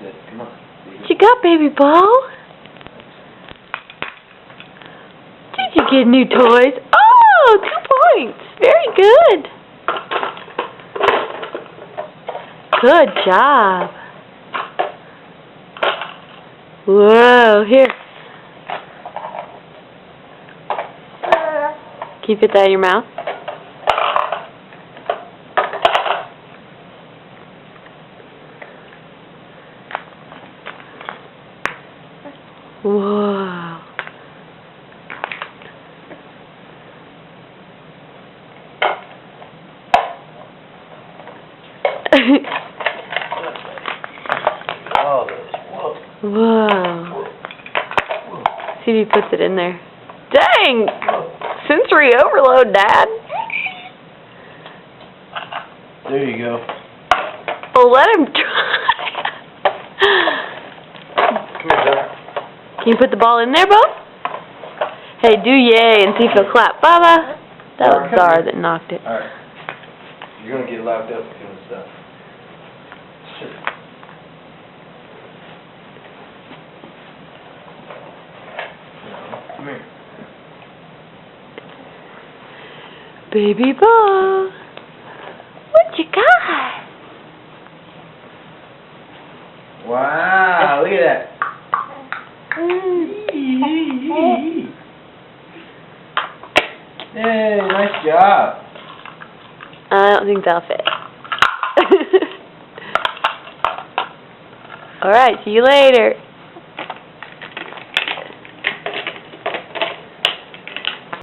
Sit. Come on. What you got, baby Bo? Did you get new toys? Oh, 2 points. Very good. Good job. Whoa, here. Can you fit that in your mouth? Whoa. Whoa. See if he puts it in there. Dang! Sensory overload, Dad. There you go. Oh, let him try. Come here, Doc. Can you put the ball in there, Bo? Hey, do yay and see if he'll clap. Baba. That was Zara that knocked it. Alright. You're going to get locked up doing stuff. Sure. Come here. Baby Bo. What you got? Wow, look at that. Hey, nice job. I don't think that'll fit. Alright, see you later.